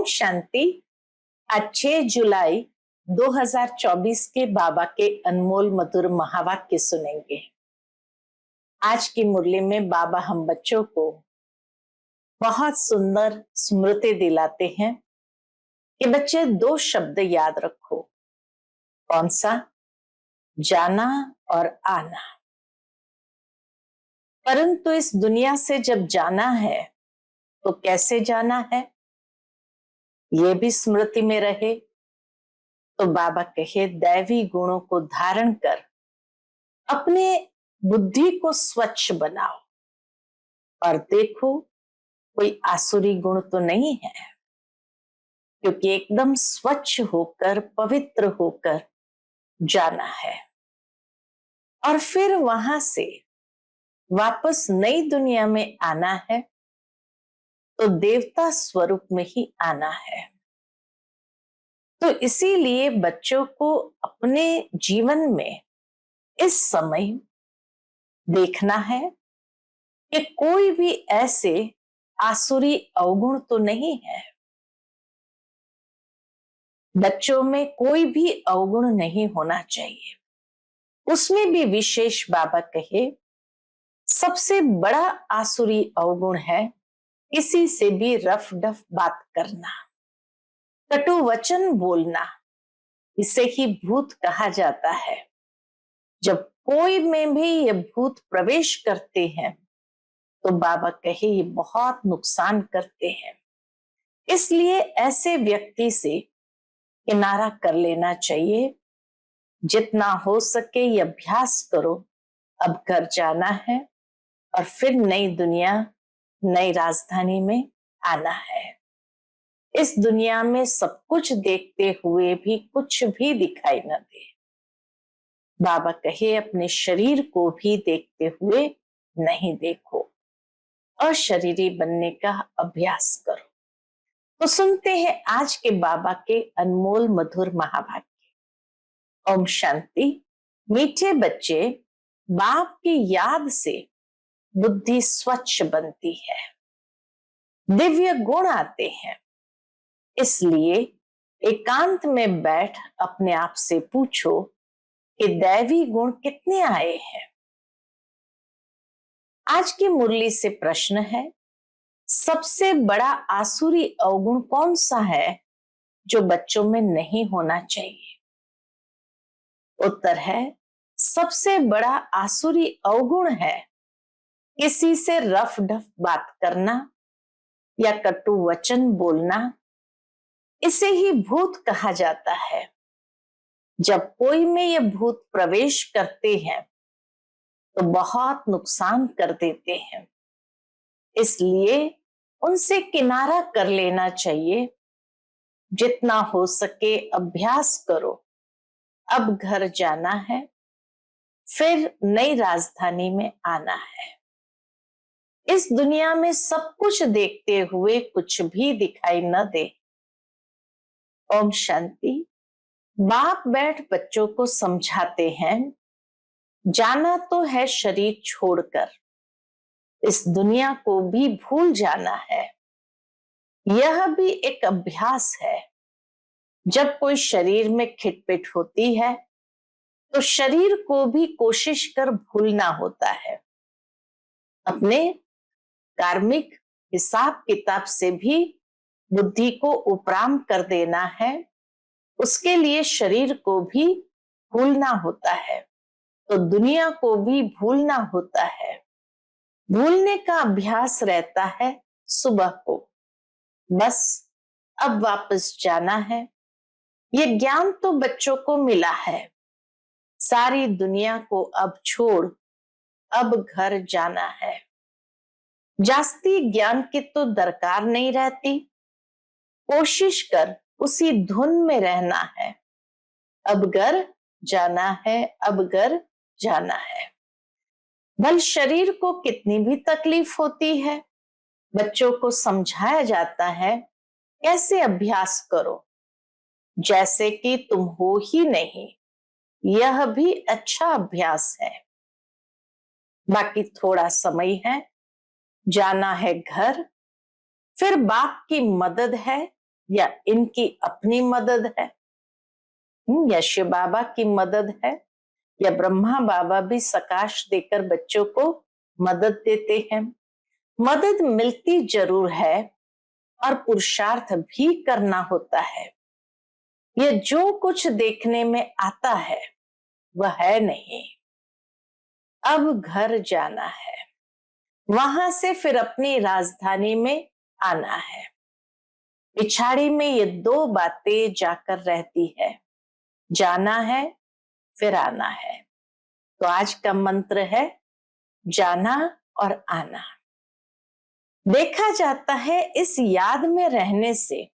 शांति। आज 6 जुलाई 2024 के बाबा के अनमोल मधुर महावाक्य सुनेंगे। आज की मुरली में बाबा हम बच्चों को बहुत सुंदर स्मृति दिलाते हैं कि बच्चे 2 शब्द याद रखो। कौन सा? जाना और आना। परंतु इस दुनिया से जब जाना है तो कैसे जाना है, ये भी स्मृति में रहे। तो बाबा कहे, दैवी गुणों को धारण कर अपने बुद्धि को स्वच्छ बनाओ और देखो कोई आसुरी गुण तो नहीं है, क्योंकि एकदम स्वच्छ होकर पवित्र होकर जाना है और फिर वहां से वापस नई दुनिया में आना है तो देवता स्वरूप में ही आना है। तो इसीलिए बच्चों को अपने जीवन में इस समय देखना है कि कोई भी ऐसे आसुरी अवगुण तो नहीं है। बच्चों में कोई भी अवगुण नहीं होना चाहिए। उसमें भी विशेष बाबा कहे, सबसे बड़ा आसुरी अवगुण है किसी से भी रफ डफ बात करना, कटु वचन बोलना। इसे ही भूत कहा जाता है। जब कोई में भी ये भूत प्रवेश करते हैं तो बाबा कहे ये बहुत नुकसान करते हैं। इसलिए ऐसे व्यक्ति से किनारा कर लेना चाहिए। जितना हो सके ये अभ्यास करो। अब घर जाना है और फिर नई दुनिया, नई राजधानी में आना है। इस दुनिया में सब कुछ देखते हुए भी कुछ भी दिखाई न दे। बाबा कहे, अपने शरीर को भी देखते हुए नहीं देखो, अशरीरी बनने का अभ्यास करो। तो सुनते हैं आज के बाबा के अनमोल मधुर महावाक्य। ओम शांति। मीठे बच्चे, बाप की याद से बुद्धि स्वच्छ बनती है, दिव्य गुण आते हैं। इसलिए एकांत में बैठ अपने आप से पूछो कि दैवी गुण कितने आए हैं। आज की मुरली से प्रश्न है, सबसे बड़ा आसुरी अवगुण कौन सा है जो बच्चों में नहीं होना चाहिए? उत्तर है, सबसे बड़ा आसुरी अवगुण है किसी से रफ डफ बात करना या कटु वचन बोलना। इसे ही भूत कहा जाता है। जब कोई में ये भूत प्रवेश करते हैं तो बहुत नुकसान कर देते हैं। इसलिए उनसे किनारा कर लेना चाहिए। जितना हो सके अभ्यास करो। अब घर जाना है, फिर नई राजधानी में आना है। इस दुनिया में सब कुछ देखते हुए कुछ भी दिखाई न दे। ओम शांति। बाप बैठ बच्चों को समझाते हैं, जाना तो है शरीर छोड़कर, इस दुनिया को भी भूल जाना है। यह भी एक अभ्यास है। जब कोई शरीर में खिटपिट होती है तो शरीर को भी कोशिश कर भूलना होता है। अपने कार्मिक हिसाब किताब से भी बुद्धि को उपराम कर देना है। उसके लिए शरीर को भी भूलना होता है, तो दुनिया को भी भूलना होता है। भूलने का अभ्यास रहता है सुबह को। बस अब वापस जाना है। ये ज्ञान तो बच्चों को मिला है। सारी दुनिया को अब छोड़ अब घर जाना है। जास्ती ज्ञान की तो दरकार नहीं रहती। कोशिश कर उसी धुन में रहना है। अब घर जाना है, अब घर जाना है। भल शरीर को कितनी भी तकलीफ होती है, बच्चों को समझाया जाता है कैसे अभ्यास करो, जैसे कि तुम हो ही नहीं। यह भी अच्छा अभ्यास है। बाकी थोड़ा समय है, जाना है घर। फिर बाप की मदद है, या इनकी अपनी मदद है, या शिव बाबा की मदद है, या ब्रह्मा बाबा भी सकाश देकर बच्चों को मदद देते हैं। मदद मिलती जरूर है और पुरुषार्थ भी करना होता है। यह जो कुछ देखने में आता है वह है नहीं। अब घर जाना है, वहां से फिर अपनी राजधानी में आना है। पिछाड़ी में ये दो बातें जाकर रहती है, जाना है फिर आना है। तो आज का मंत्र है जाना और आना। देखा जाता है इस याद में रहने से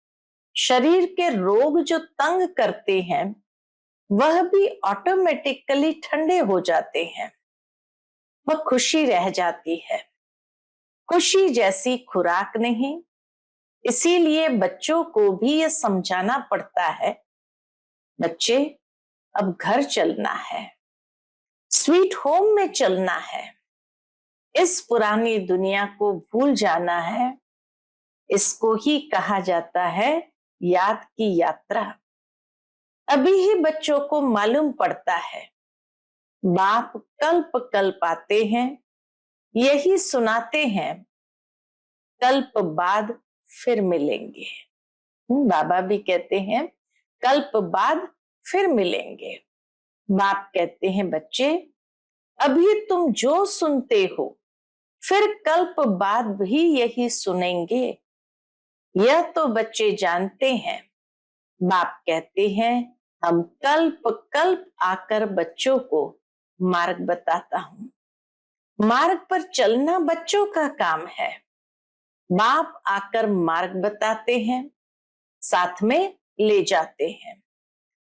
शरीर के रोग जो तंग करते हैं वह भी ऑटोमेटिकली ठंडे हो जाते हैं। वह खुशी रह जाती है। खुशी जैसी खुराक नहीं, इसीलिए बच्चों को भी यह समझाना पड़ता है, बच्चे अब घर चलना है, स्वीट होम में चलना है, इस पुरानी दुनिया को भूल जाना है। इसको ही कहा जाता है याद की यात्रा। अभी ही बच्चों को मालूम पड़ता है, बाप कल्प कल्प आते हैं, यही सुनाते हैं, कल्प बाद फिर मिलेंगे। बाबा भी कहते हैं कल्प बाद फिर मिलेंगे। बाप कहते हैं बच्चे अभी तुम जो सुनते हो फिर कल्प बाद भी यही सुनेंगे। यह तो बच्चे जानते हैं। बाप कहते हैं हम कल्प कल्प आकर बच्चों को मार्ग बताता हूं। मार्ग पर चलना बच्चों का काम है। बाप आकर मार्ग बताते हैं, साथ में ले जाते हैं।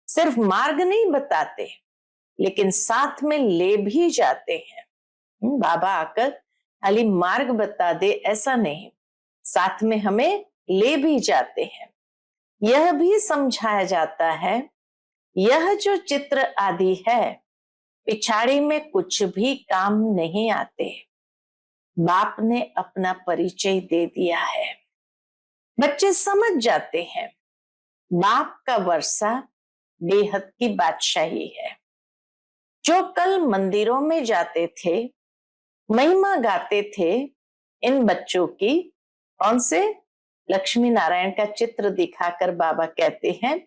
सिर्फ मार्ग नहीं बताते लेकिन साथ में ले भी जाते हैं। बाबा आकर खाली मार्ग बता दे ऐसा नहीं, साथ में हमें ले भी जाते हैं। यह भी समझाया जाता है यह जो चित्र आदि है पिछाड़ी में कुछ भी काम नहीं आते। बाप ने अपना परिचय दे दिया है। बच्चे समझ जाते हैं बाप का वर्षा बेहद की बादशाही है। जो कल मंदिरों में जाते थे, महिमा गाते थे, इन बच्चों की कौन से लक्ष्मी नारायण का चित्र दिखाकर बाबा कहते हैं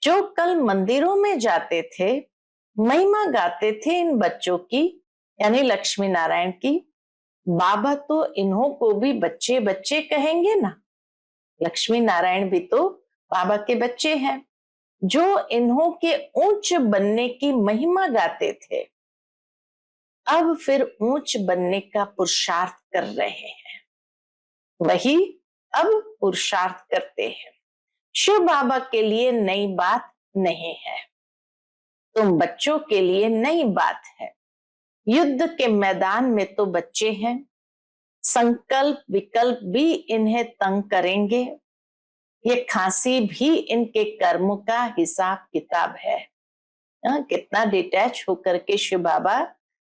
जो कल मंदिरों में जाते थे, महिमा गाते थे इन बच्चों की, यानी लक्ष्मी नारायण की, बाबा तो इन्हों को भी बच्चे बच्चे कहेंगे ना। लक्ष्मी नारायण भी तो बाबा के बच्चे हैं जो इन्हों के ऊंच बनने की महिमा गाते थे। अब फिर ऊंच बनने का पुरुषार्थ कर रहे हैं, वही अब पुरुषार्थ करते हैं। शिव बाबा के लिए नई बात नहीं है, तुम बच्चों के लिए नई बात है। युद्ध के मैदान में तो बच्चे हैं, संकल्प विकल्प भी इन्हें तंग करेंगे। ये खांसी भी इनके कर्म का हिसाब किताब है। कितना डिटैच होकर के शिव बाबा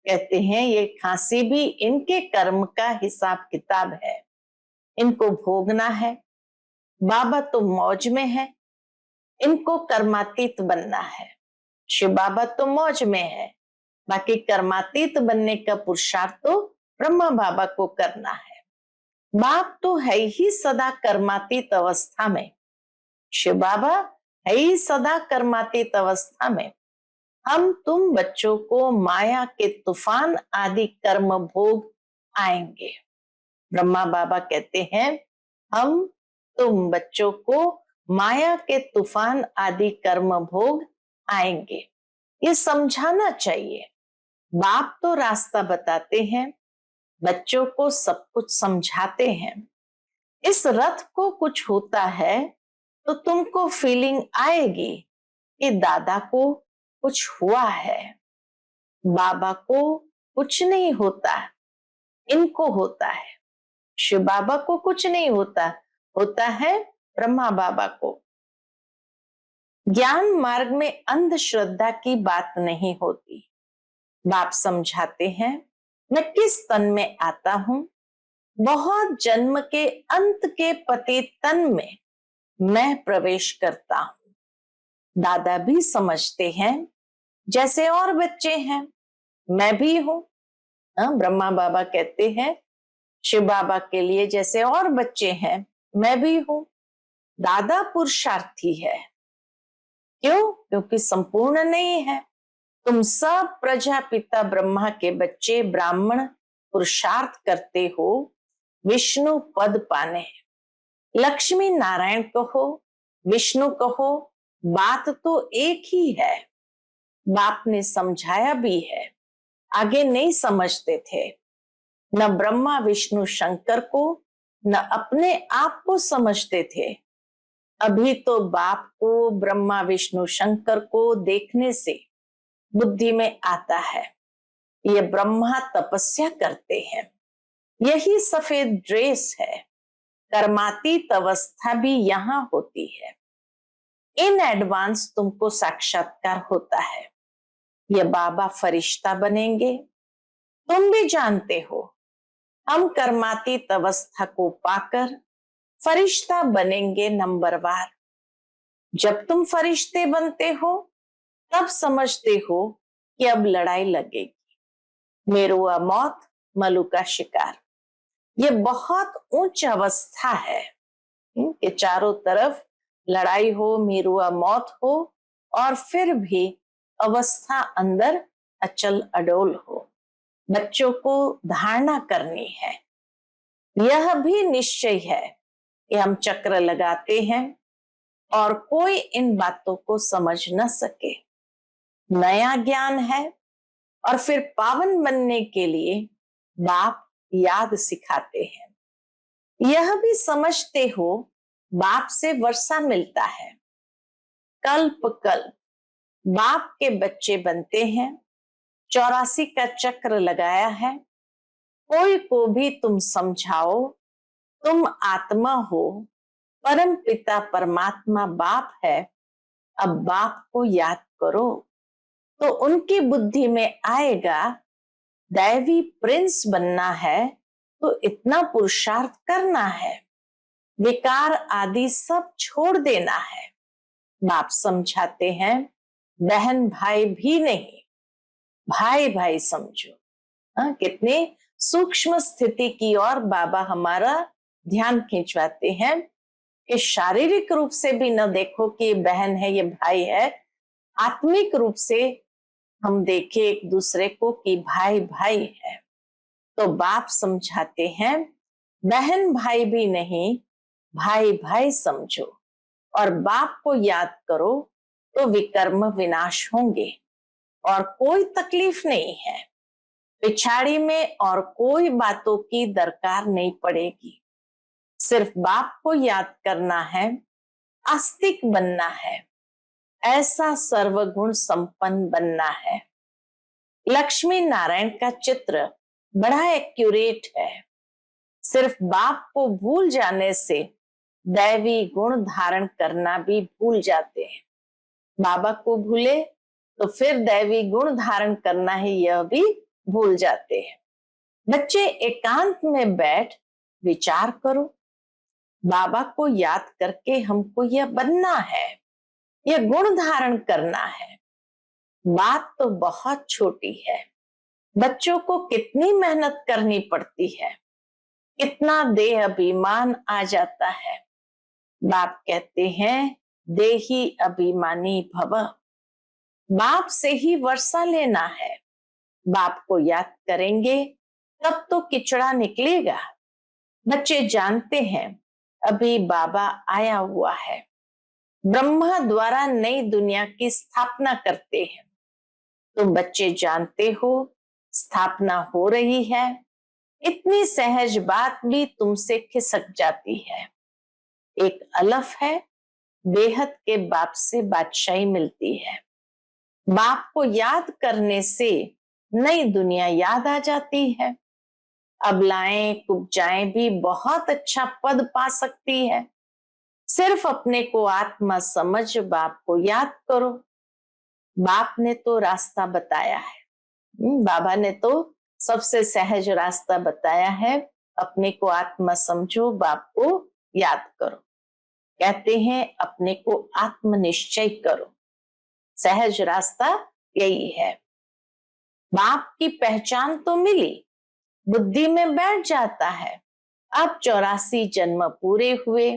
कहते हैं ये खांसी भी इनके कर्म का हिसाब किताब है, इनको भोगना है। बाबा तो मौज में है, इनको कर्मातीत बनना है। शिव बाबा तो मौज में है, बाकी कर्मातीत बनने का पुरुषार्थ तो ब्रह्मा बाबा को करना है। बाप तो है ही सदा कर्मातीत अवस्था में, शिव बाबा है ही सदा कर्मातीत अवस्था में। हम तुम बच्चों को माया के तूफान आदि कर्म भोग आएंगे। ब्रह्मा बाबा कहते हैं हम तुम बच्चों को माया के तूफान आदि कर्म भोग आएंगे। ये समझाना चाहिए। बाप तो रास्ता बताते हैं, बच्चों को सब कुछ समझाते हैं। इस रथ को कुछ होता है तो तुमको फीलिंग आएगी कि दादा को कुछ हुआ है। बाबा को कुछ नहीं होता, इनको होता है। शिव बाबा को कुछ नहीं होता, होता है ब्रह्मा बाबा को। ज्ञान मार्ग में अंधश्रद्धा की बात नहीं होती। बाप समझाते हैं मैं किस तन में आता हूं, बहुत जन्म के अंत के पति तन में मैं प्रवेश करता हूं। दादा भी समझते हैं जैसे और बच्चे हैं, मैं भी हूं। ब्रह्मा बाबा कहते हैं शिव बाबा के लिए जैसे और बच्चे हैं, मैं भी हूं। दादा पुरुषार्थी है। क्यों? क्योंकि संपूर्ण नहीं है। तुम सब प्रजापिता ब्रह्मा के बच्चे ब्राह्मण पुरुषार्थ करते हो विष्णु पद पाने। लक्ष्मी नारायण कहो, विष्णु कहो, बात तो एक ही है। बाप ने समझाया भी है, आगे नहीं समझते थे। न ब्रह्मा विष्णु शंकर को, न अपने आप को समझते थे। अभी तो बाप को ब्रह्मा विष्णु शंकर को देखने से बुद्धि में आता है, ये ब्रह्मा तपस्या करते हैं, यही सफेद ड्रेस है। कर्मातीत अवस्था भी यहाँ होती है। इन एडवांस तुमको साक्षात्कार होता है। ये बाबा फरिश्ता बनेंगे। तुम भी जानते हो हम कर्मातीत अवस्था को पाकर फरिश्ता बनेंगे नंबरवार। जब तुम फरिश्ते बनते हो तब समझते हो कि अब लड़ाई लगेगी। मेरुआ मौत, मलू का शिकार, ये बहुत उच्च अवस्था है कि चारों तरफ लड़ाई हो, मेरुआ मौत हो और फिर भी अवस्था अंदर अचल अडोल हो। बच्चों को धारणा करनी है। यह भी निश्चय है कि हम चक्र लगाते हैं और कोई इन बातों को समझ न सके। नया ज्ञान है और फिर पावन बनने के लिए बाप याद सिखाते हैं। यह भी समझते हो बाप से वर्षा मिलता है। कल्प कल्प बाप के बच्चे बनते हैं। 84 का चक्र लगाया है। कोई को भी तुम समझाओ तुम आत्मा हो, परम पिता परमात्मा बाप है, अब बाप को याद करो, तो उनकी बुद्धि में आएगा दैवी प्रिंस बनना है तो इतना पुरुषार्थ करना है, विकार आदि सब छोड़ देना है। बाप समझाते हैं बहन भाई भी नहीं, भाई भाई समझो। कितने सूक्ष्म स्थिति की ओर बाबा हमारा ध्यान खिंचवाते हैं कि शारीरिक रूप से भी न देखो कि ये बहन है, ये भाई है। आत्मिक रूप से हम देखें एक दूसरे को कि भाई भाई है। तो बाप समझाते हैं बहन भाई भी नहीं, भाई भाई समझो और बाप को याद करो तो विकर्म विनाश होंगे और कोई तकलीफ नहीं है। पिछाड़ी में और कोई बातों की दरकार नहीं पड़ेगी। सिर्फ बाप को याद करना है, आस्तिक बनना है, ऐसा सर्वगुण संपन्न बनना है। लक्ष्मी नारायण का चित्र बड़ा एक्यूरेट है। सिर्फ बाप को भूल जाने से दैवी गुण धारण करना भी भूल जाते हैं। बाबा को भूले तो फिर दैवी गुण धारण करना ही यह भी भूल जाते हैं। बच्चे एकांत में बैठ विचार करो, बाबा को याद करके हमको यह बनना है, यह गुण धारण करना है। बात तो बहुत छोटी है। बच्चों को कितनी मेहनत करनी पड़ती है, कितना देह अभिमान आ जाता है। बाप कहते हैं देही अभिमानी भव। बाप से ही वर्षा लेना है। बाप को याद करेंगे तब तो किचड़ा निकलेगा। बच्चे जानते हैं अभी बाबा आया हुआ है, ब्रह्मा द्वारा नई दुनिया की स्थापना करते हैं। तुम बच्चे जानते हो स्थापना हो रही है। इतनी सहज बात भी तुमसे खिसक जाती है। एक अलफ है, बेहद के बाप से बादशाही मिलती है। बाप को याद करने से नई दुनिया याद आ जाती है। अबलाएं कुब्जाएं भी बहुत अच्छा पद पा सकती है। सिर्फ अपने को आत्मा समझ बाप को याद करो। बाप ने तो रास्ता बताया है। बाबा ने तो सबसे सहज रास्ता बताया है। अपने को आत्मा समझो, बाप को याद करो। कहते हैं अपने को आत्मनिश्चय करो। सहज रास्ता यही है। बाप की पहचान तो मिली, बुद्धि में बैठ जाता है। अब 84 जन्म पूरे हुए,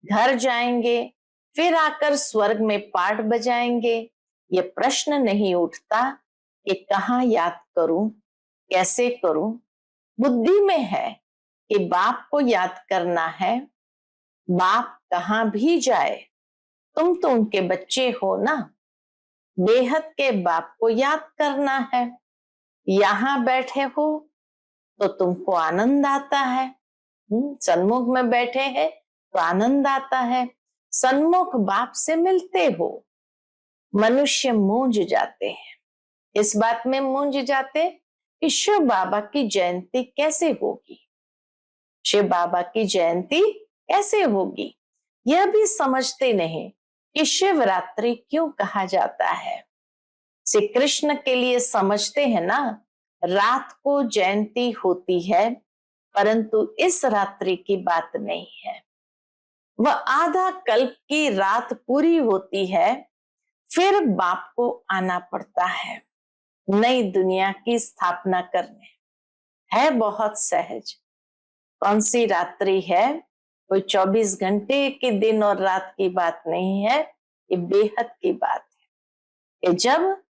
घर जाएंगे, फिर आकर स्वर्ग में पाठ बजाएंगे। ये प्रश्न नहीं उठता कि कहाँ याद करूं, कैसे करूं। बुद्धि में है कि बाप को याद करना है। बाप कहाँ भी जाए, तुम तो उनके बच्चे हो ना। बेहद के बाप को याद करना है। यहाँ बैठे हो तो तुमको आनंद आता है। सन्मुख में बैठे हैं तो आनंद आता है। सन्मुख बाप से मिलते हो। मनुष्य मूंझ जाते हैं। इस बात में मूंझ जाते कि शिव बाबा की जयंती कैसे होगी, शिव बाबा की जयंती कैसे होगी। यह भी समझते नहीं कि शिवरात्रि क्यों कहा जाता है। श्री कृष्ण के लिए समझते हैं ना, रात को जयंती होती है, परंतु इस रात्रि की बात नहीं है। वह आधा कल्प की रात पूरी होती है, फिर बाप को आना पड़ता है नई दुनिया की स्थापना करने। है बहुत सहज। कौन सी रात्रि है, कोई 24 घंटे के दिन और रात की बात नहीं है, ये बेहद की बात है। ये जब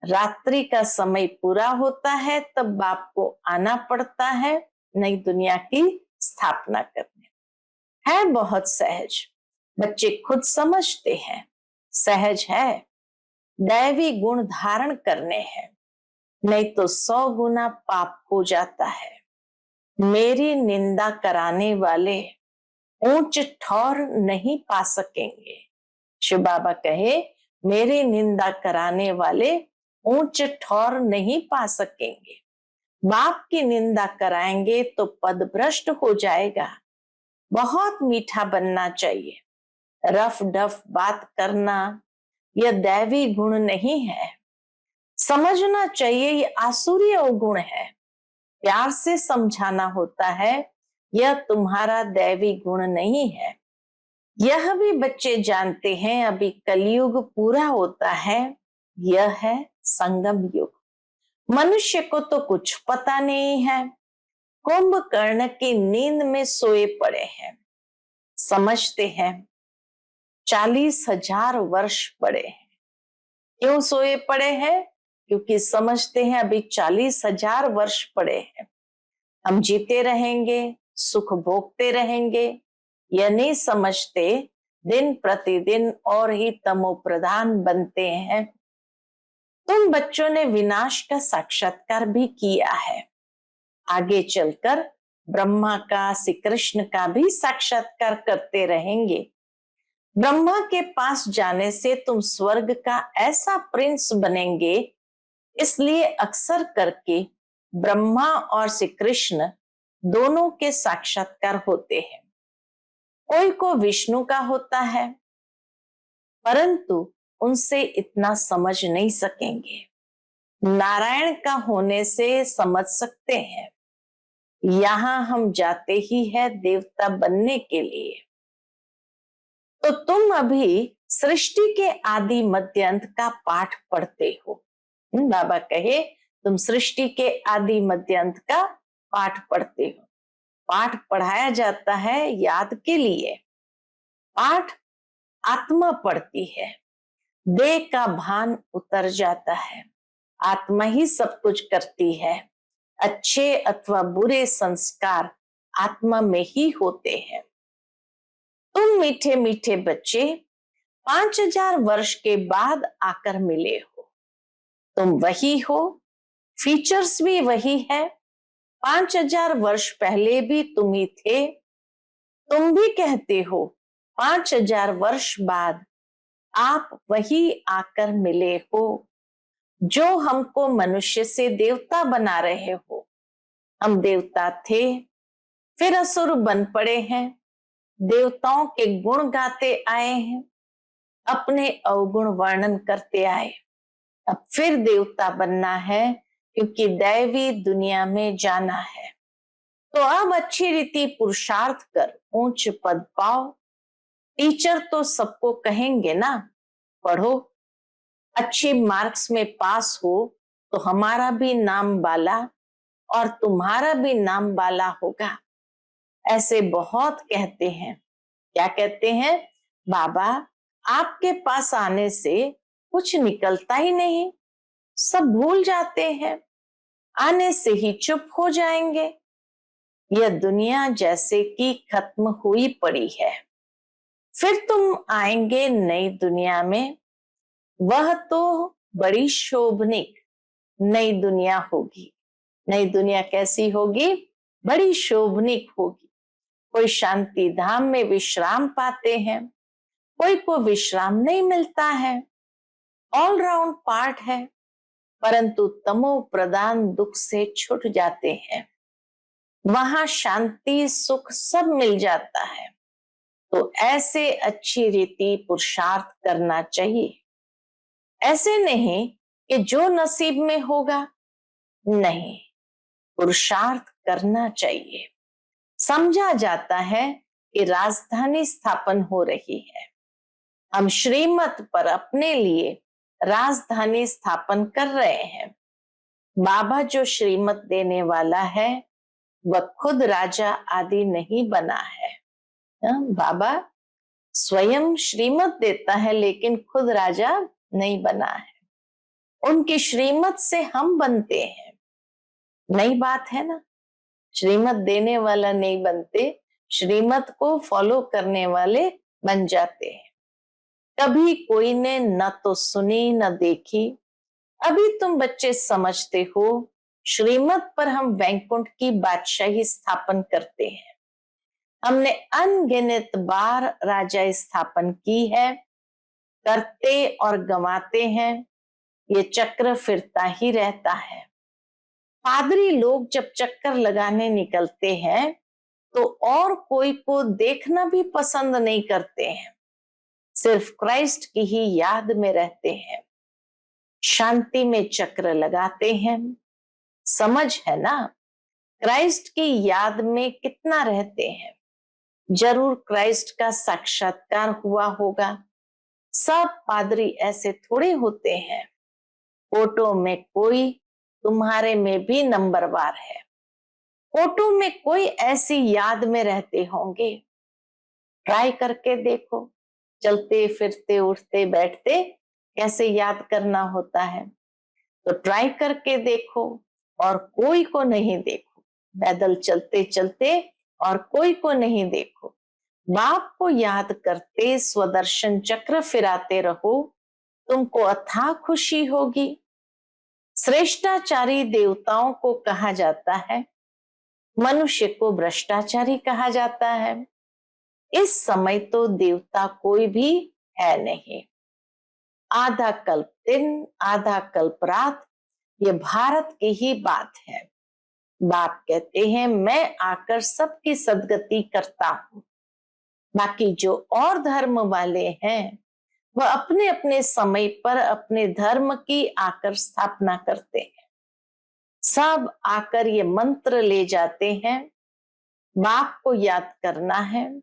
रात्रि का समय पूरा होता है तब बाप को आना पड़ता है नई दुनिया की स्थापना करने। है बहुत सहज। बच्चे खुद समझते हैं सहज है। दैवी गुण धारण करने हैं, नहीं तो 100 गुना पाप हो जाता है। मेरी निंदा कराने वाले ऊंच ठौर नहीं पा सकेंगे। शिव बाबा कहे मेरी निंदा कराने वाले ऊंच ठौर नहीं पा सकेंगे। बाप की निंदा कराएंगे तो पद भ्रष्ट हो जाएगा। बहुत मीठा बनना चाहिए। रफ डफ बात करना यह दैवी गुण नहीं है। समझना चाहिए ये आसुरी अवगुण है। प्यार से समझाना होता है, यह तुम्हारा दैवी गुण नहीं है। यह भी बच्चे जानते हैं अभी कलयुग पूरा होता है, यह है संगम युग। मनुष्य को तो कुछ पता नहीं है। कुंभकर्ण की नींद में सोए पड़े हैं। समझते हैं 40,000 वर्ष पड़े हैं। क्यों सोए पड़े हैं? क्योंकि समझते हैं अभी 40,000 वर्ष पड़े हैं, हम जीते रहेंगे, सुख भोगते रहेंगे। यह नहीं समझते दिन प्रतिदिन और ही तमो प्रधान बनते हैं। तुम बच्चों ने विनाश का साक्षात्कार भी किया है। आगे चलकर ब्रह्मा का, श्री कृष्ण का भी साक्षात्कार करते रहेंगे। ब्रह्मा के पास जाने से तुम स्वर्ग का ऐसा प्रिंस बनेंगे। इसलिए अक्सर करके ब्रह्मा और श्री कृष्ण दोनों के साक्षात्कार होते हैं। कोई को विष्णु का होता है, परंतु उनसे इतना समझ नहीं सकेंगे। नारायण का होने से समझ सकते हैं। यहां हम जाते ही है देवता बनने के लिए। तो तुम अभी सृष्टि के आदि मध्य अंत का पाठ पढ़ते हो। बाबा कहे तुम सृष्टि के आदि मध्य अंत का पाठ पढ़ते हो। पाठ पढ़ाया जाता है याद के लिए। पाठ आत्मा पढ़ती है, देह का भान उतर जाता है। आत्मा ही सब कुछ करती है। अच्छे अथवा बुरे संस्कार आत्मा में ही होते हैं। तुम मीठे मीठे बच्चे 5,000 वर्ष के बाद आकर मिले हो। तुम वही हो, फीचर्स भी वही है। 5,000 वर्ष पहले भी तुम ही थे। तुम भी कहते हो 5,000 वर्ष बाद आप वही आकर मिले हो जो हमको मनुष्य से देवता बना रहे हो। हम देवता थे, फिर असुर बन पड़े हैं, देवताओं के गुण गाते आए हैं, अपने अवगुण वर्णन करते आए। अब फिर देवता बनना है क्योंकि दैवी दुनिया में जाना है। तो अब अच्छी रीति पुरुषार्थ कर ऊंच पद पाओ। टीचर तो सबको कहेंगे ना, पढ़ो, अच्छे मार्क्स में पास हो तो हमारा भी नाम बाला और तुम्हारा भी नाम बाला होगा। ऐसे बहुत कहते हैं। क्या कहते हैं? बाबा, आपके पास आने से कुछ निकलता ही नहीं, सब भूल जाते हैं, आने से ही चुप हो जाएंगे। यह दुनिया जैसे कि खत्म हुई पड़ी है। फिर तुम आएंगे नई दुनिया में, वह तो बड़ी शोभनिक नई दुनिया होगी। नई दुनिया कैसी होगी? बड़ी शोभनिक होगी। कोई शांति धाम में विश्राम पाते हैं, कोई को विश्राम नहीं मिलता है, ऑल राउंड पार्ट है, परंतु तमो प्रधान दुख से छूट जाते हैं। वहां शांति सुख सब मिल जाता है। तो ऐसे अच्छी रीति पुरुषार्थ करना चाहिए। ऐसे नहीं कि जो नसीब में होगा, नहीं, पुरुषार्थ करना चाहिए। समझा जाता है कि राजधानी स्थापन हो रही है। हम श्रीमत पर अपने लिए राजधानी स्थापन कर रहे हैं। बाबा जो श्रीमत देने वाला है वह खुद राजा आदि नहीं बना है। बाबा स्वयं श्रीमत देता है लेकिन खुद राजा नहीं बना है। उनकी श्रीमत से हम बनते हैं। नई बात है ना, श्रीमत देने वाला नहीं बनते, श्रीमत को फॉलो करने वाले बन जाते हैं। कभी कोई ने न तो सुनी न देखी। अभी तुम बच्चे समझते हो, श्रीमत पर हम वैकुंठ की बादशाही स्थापन करते हैं। हमने अनगिनत बार राजा स्थापन की है, करते और गंवाते हैं। ये चक्र फिरता ही रहता है। पादरी लोग जब चक्कर लगाने निकलते हैं तो और कोई को देखना भी पसंद नहीं करते हैं, सिर्फ क्राइस्ट की ही याद में रहते हैं, शांति में चक्र लगाते हैं। समझ है ना? क्राइस्ट की याद में कितना रहते हैं। जरूर क्राइस्ट का साक्षात्कार हुआ होगा। सब पादरी ऐसे थोड़े होते हैं। फोटो में कोई तुम्हारे में भी नंबरवार है। फोटो में कोई ऐसी याद में रहते होंगे। ट्राई करके देखो, चलते फिरते उठते बैठते कैसे याद करना होता है। तो ट्राई करके देखो और कोई को नहीं देखो। पैदल चलते चलते और कोई को नहीं देखो। बाप को याद करते स्वदर्शन चक्र फिराते रहो, तुमको अथाह खुशी होगी। श्रेष्ठाचारी देवताओं को कहा जाता है, मनुष्य को भ्रष्टाचारी कहा जाता है। इस समय तो देवता कोई भी है नहीं। आधा कल्प दिन आधा कल्प रात, ये भारत की ही बात है। बाप कहते हैं मैं आकर सबकी सदगति करता हूं। बाकी जो और धर्म वाले हैं वह अपने अपने समय पर अपने धर्म की आकर स्थापना करते हैं। सब आकर ये मंत्र ले जाते हैं, बाप को याद करना है।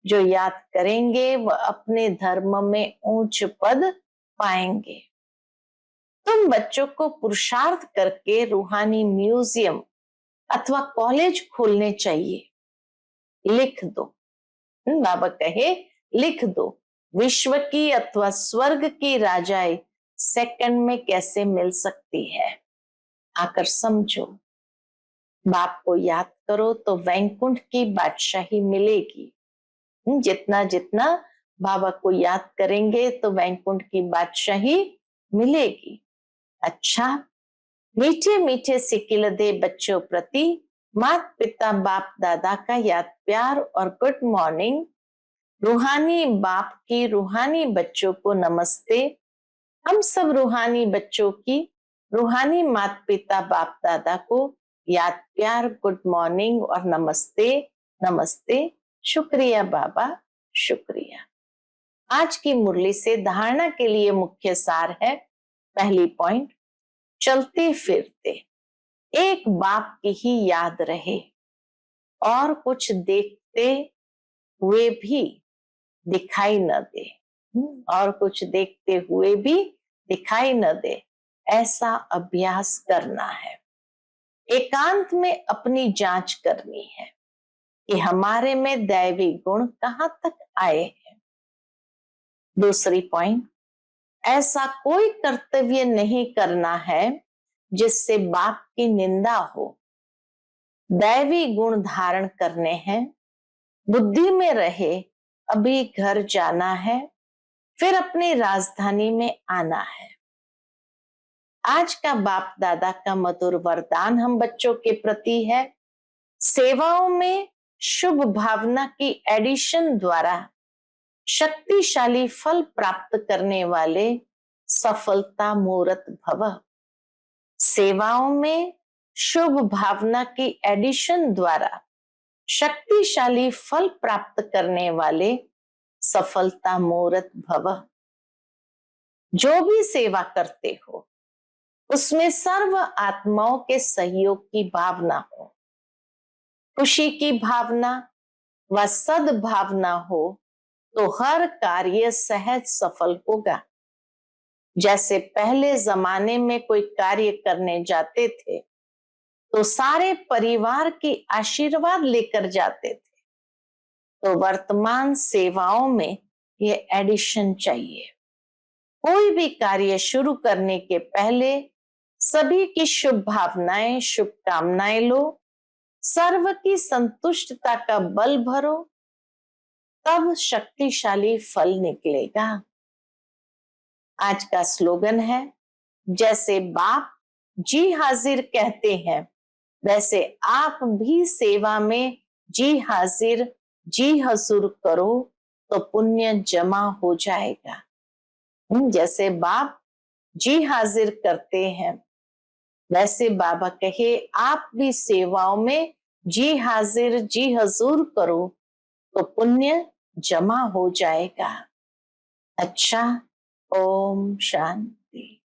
जो याद करेंगे वह अपने धर्म में ऊंच पद पाएंगे। तुम बच्चों को पुरुषार्थ करके रूहानी म्यूजियम अथवा कॉलेज खोलने चाहिए। लिख दो, बाबा कहे लिख दो, विश्व की अथवा स्वर्ग की राजाएं सेकंड में कैसे मिल सकती है। आकर समझो, बाप को याद करो तो वैकुंठ की बादशाही मिलेगी। जितना जितना बाबा को याद करेंगे तो वैकुंठ की बादशाही मिलेगी। अच्छा, मीठे मीठे सिकिल दे बच्चों प्रति माता पिता बाप दादा का याद प्यार और गुड मॉर्निंग। रूहानी बाप की रूहानी बच्चों को नमस्ते। हम सब रूहानी बच्चों की रूहानी माता पिता बाप दादा को याद प्यार गुड मॉर्निंग और नमस्ते नमस्ते। शुक्रिया बाबा, शुक्रिया। आज की मुरली से धारणा के लिए मुख्य सार है। पहली पॉइंट, चलते फिरते एक बाप की ही याद रहे और कुछ देखते हुए भी दिखाई न दे, और कुछ देखते हुए भी दिखाई न दे, ऐसा अभ्यास करना है। एकांत में अपनी जांच करनी है कि हमारे में दैवी गुण कहां तक आए हैं। दूसरी पॉइंट, ऐसा कोई कर्तव्य नहीं करना है जिससे बाप की निंदा हो। दैवी गुण धारण करने हैं, बुद्धि में रहे अभी घर जाना है, फिर अपनी राजधानी में आना है। आज का बाप दादा का मधुर वरदान हम बच्चों के प्रति है, सेवाओं में शुभ भावना की एडिशन द्वारा शक्तिशाली फल प्राप्त करने वाले सफलता मूर्त भव। सेवाओं में शुभ भावना की एडिशन द्वारा शक्तिशाली फल प्राप्त करने वाले सफलता मूर्त भव। जो भी सेवा करते हो उसमें सर्व आत्माओं के सहयोग की भावना हो, खुशी की भावना व सद्भावना हो तो हर कार्य सहज सफल होगा। जैसे पहले जमाने में कोई कार्य करने जाते थे तो सारे परिवार की आशीर्वाद लेकर जाते थे, तो वर्तमान सेवाओं में ये एडिशन चाहिए। कोई भी कार्य शुरू करने के पहले सभी की शुभ भावनाएं, शुभकामनाएं लो, सर्व की संतुष्टता का बल भरो, तब शक्तिशाली फल निकलेगा। आज का स्लोगन है, जैसे बाप जी हाजिर कहते हैं वैसे आप भी सेवा में जी हाजिर जी हजूर करो तो पुण्य जमा हो जाएगा। जैसे बाप जी हाजिर करते हैं वैसे बाबा कहे आप भी सेवाओं में जी हाजिर जी हजूर करो तो पुण्य जमा हो जाएगा। अच्छा, ओम शांति।